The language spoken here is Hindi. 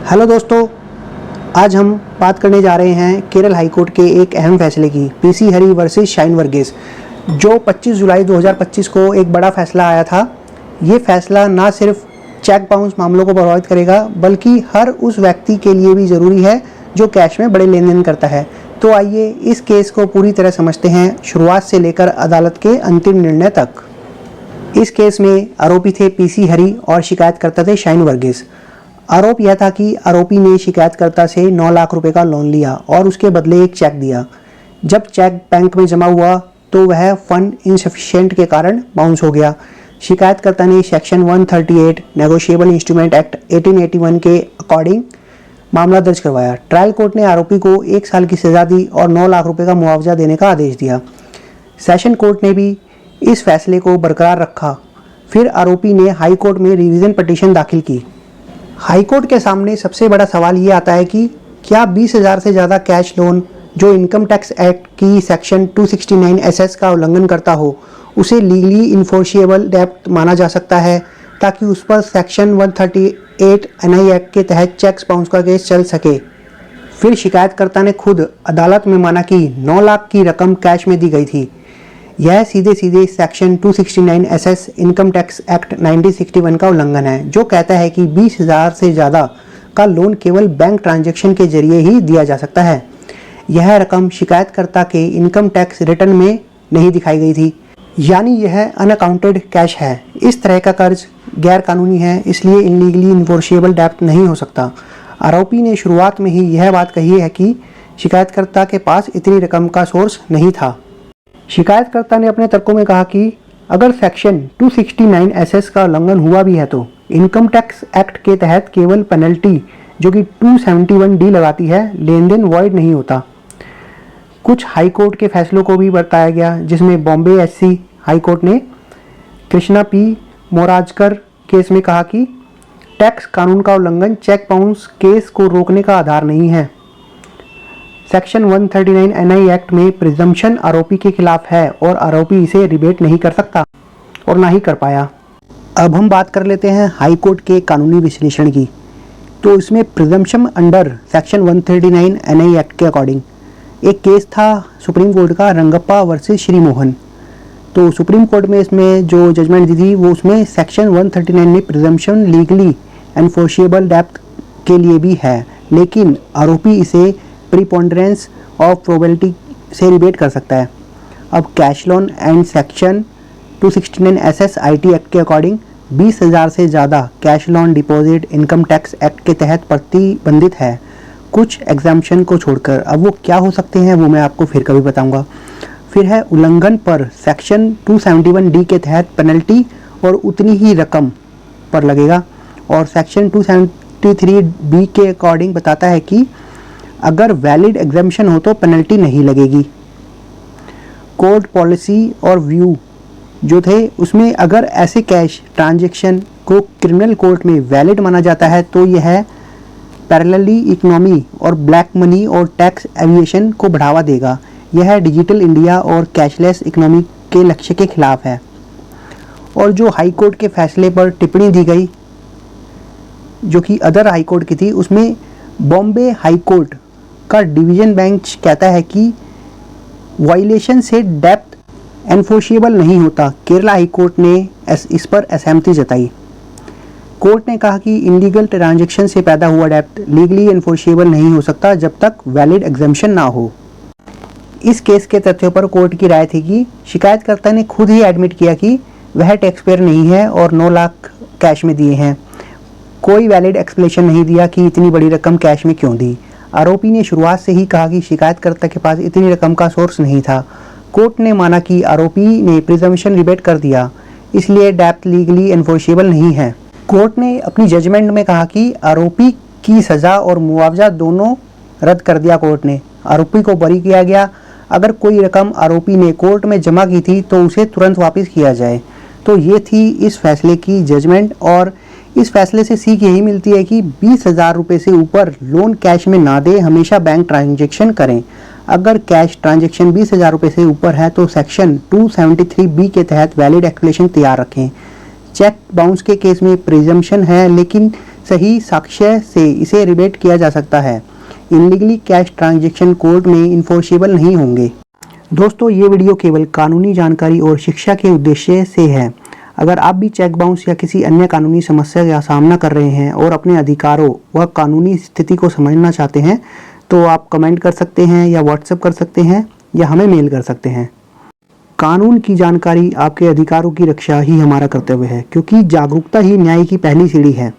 हेलो दोस्तों, आज हम बात करने जा रहे हैं केरल हाईकोर्ट के एक अहम फैसले की, पीसी हरी वर्सेस शाइन वर्गीस, जो 25 जुलाई 2025 को एक बड़ा फैसला आया था। ये फैसला ना सिर्फ चेक बाउंस मामलों को प्रभावित करेगा, बल्कि हर उस व्यक्ति के लिए भी ज़रूरी है जो कैश में बड़े लेन देन करता है। तो आइए इस केस को पूरी तरह समझते हैं, शुरुआत से लेकर अदालत के अंतिम निर्णय तक। इस केस में आरोपी थे पीसी हरी और शिकायतकर्ता थे शाइन वर्गीस। आरोप यह था कि आरोपी ने शिकायतकर्ता से 9 लाख रुपए का लोन लिया और उसके बदले एक चेक दिया। जब चेक बैंक में जमा हुआ तो वह फंड इनसफिशिएंट के कारण बाउंस हो गया। शिकायतकर्ता ने सेक्शन 138 नेगोशिएबल इंस्ट्रूमेंट एक्ट 1881 के अकॉर्डिंग मामला दर्ज करवाया। ट्रायल कोर्ट ने आरोपी को 1 साल की सजा दी और 9 लाख रुपए का मुआवजा देने का आदेश दिया। सेशन कोर्ट ने भी इस फैसले को बरकरार रखा। फिर आरोपी ने हाई कोर्ट में रिवीजन पिटीशन दाखिल की। हाई कोर्ट के सामने सबसे बड़ा सवाल ये आता है कि क्या 20,000 से ज़्यादा कैश लोन जो इनकम टैक्स एक्ट की सेक्शन 269 SS का उल्लंघन करता हो, उसे लीगली इन्फोर्सिएबल डेब्ट माना जा सकता है, ताकि उस पर सेक्शन 138 NI एक्ट के तहत चेक्स बाउंस का केस चल सके। फिर शिकायतकर्ता ने खुद अदालत में माना कि 9 लाख की रकम कैश में दी गई थी। यह सीधे सीधे section 269 SS income tax act 1961 का उल्लंघन है, जो कहता है कि 20,000 से ज़्यादा का लोन केवल बैंक ट्रांजैक्शन के जरिए ही दिया जा सकता है। यह रकम शिकायतकर्ता के इनकम टैक्स रिटर्न में नहीं दिखाई गई थी, यानी यह अनअकाउंटेड कैश है। इस तरह का कर्ज गैर कानूनी है, इसलिए इनलीगली इन्फोर्सिएबल डेब्ट नहीं हो सकता। आरोपी ने शुरुआत में ही यह बात कही है कि शिकायतकर्ता के पास इतनी रकम का सोर्स नहीं था। शिकायतकर्ता ने अपने तर्कों में कहा कि अगर सेक्शन 269 SS का उल्लंघन हुआ भी है तो इनकम टैक्स एक्ट के तहत केवल पेनल्टी जो कि 271D लगाती है, लेन देन वॉइड नहीं होता। कुछ हाई कोर्ट के फैसलों को भी बताया गया, जिसमें बॉम्बे SC हाई कोर्ट ने कृष्णा P मोराजकर केस में कहा कि टैक्स कानून का उल्लंघन चेक बाउंस केस को रोकने का आधार नहीं है। सेक्शन 139 NI एक्ट में प्रिजम्पशन आरोपी के खिलाफ है और आरोपी इसे रिबेट नहीं कर सकता और ना ही कर पाया। अब हम बात कर लेते हैं हाई कोर्ट के कानूनी विश्लेषण की। तो इसमें presumption under section 139 NI act के अकॉर्डिंग एक केस था सुप्रीम कोर्ट का, रंगप्पा वर्सेस श्री मोहन। तो सुप्रीम कोर्ट में इसमें जो जजमेंट दी थी वो उसमें सेक्शन 139 में प्रिजम्पशन लीगली एनफोर्सिएबल डेब्ट के लिए भी है, लेकिन आरोपी इसे प्रीपोंडरेंस ऑफ प्रोबेबिलिटी से रिबेट कर सकता है। अब cash loan and section 269 SS IT act के अकॉर्डिंग 20,000 से ज़्यादा cash loan deposit income tax act के तहत प्रतिबंधित है, कुछ एग्जाम्पशन को छोड़कर। अब वो क्या हो सकते हैं वो मैं आपको फिर कभी बताऊंगा। फिर है उल्लंघन पर सेक्शन 271D के तहत पेनल्टी और उतनी ही रकम पर लगेगा, और सेक्शन 273B के अकॉर्डिंग बताता है कि अगर वैलिड एग्जाम्पशन हो तो पेनल्टी नहीं लगेगी। कोर्ट पॉलिसी और व्यू जो थे उसमें अगर ऐसे कैश ट्रांजैक्शन को क्रिमिनल कोर्ट में वैलिड माना जाता है तो यह पैरेलली इकोनॉमी और ब्लैक मनी और टैक्स एविएशन को बढ़ावा देगा। यह डिजिटल इंडिया और कैशलेस इकोनॉमी के लक्ष्य के खिलाफ है। और जो हाई कोर्ट के फैसले पर टिप्पणी दी गई जो कि अदर हाई कोर्ट की थी, उसमें बॉम्बे हाई कोर्ट का डिवीजन बेंच कहता है कि वायलेशन से डेब्ट एनफोर्सिएबल नहीं होता। केरला हाई कोर्ट ने इस पर असहमति जताई। कोर्ट ने कहा कि इनलीगल ट्रांजैक्शन से पैदा हुआ डेब्ट लीगली एनफोर्सिएबल नहीं हो सकता जब तक वैलिड एग्जाम्पशन ना हो। इस केस के तथ्यों पर कोर्ट की राय थी कि शिकायतकर्ता ने खुद ही एडमिट किया कि वह टैक्स पेयर नहीं है और 9 लाख कैश में दिए हैं। कोई वैलिड एक्सप्लेनेशन नहीं दिया कि इतनी बड़ी रकम कैश में क्यों दी। आरोपी ने शुरुआत से ही कहा कि शिकायतकर्ता के पास इतनी रकम का सोर्स नहीं था। कोर्ट ने माना कि आरोपी ने प्रिजम्पशन रिबेट कर दिया, इसलिए डेब्ट लीगली एनफोर्सिएबल नहीं है। कोर्ट ने अपनी जजमेंट में कहा कि आरोपी की सज़ा और मुआवजा दोनों रद्द कर दिया। कोर्ट ने आरोपी को बरी किया गया। अगर कोई रकम आरोपी ने कोर्ट में जमा की थी तो उसे तुरंत वापस किया जाए। तो ये थी इस फैसले की जजमेंट, और इस फैसले से सीख यही मिलती है कि 20,000 रुपये से ऊपर लोन कैश में ना दे, हमेशा बैंक ट्रांजैक्शन करें। अगर कैश ट्रांजैक्शन 20,000 रुपये से ऊपर है तो सेक्शन 273B के तहत वैलिड एक्सप्लेनेशन तैयार रखें। चेक बाउंस के केस में प्रिजम्पशन है, लेकिन सही साक्ष्य से इसे रिबेट किया जा सकता है। इनलीगली कैश ट्रांजैक्शन कोर्ट में इन्फोर्सेबल नहीं होंगे। दोस्तों, ये वीडियो केवल कानूनी जानकारी और शिक्षा के उद्देश्य से है। अगर आप भी चेक बाउंस या किसी अन्य कानूनी समस्या का सामना कर रहे हैं और अपने अधिकारों व कानूनी स्थिति को समझना चाहते हैं तो आप कमेंट कर सकते हैं या व्हाट्सएप कर सकते हैं या हमें मेल कर सकते हैं। कानून की जानकारी, आपके अधिकारों की रक्षा ही हमारा कर्तव्य है, क्योंकि जागरूकता ही न्याय की पहली सीढ़ी है।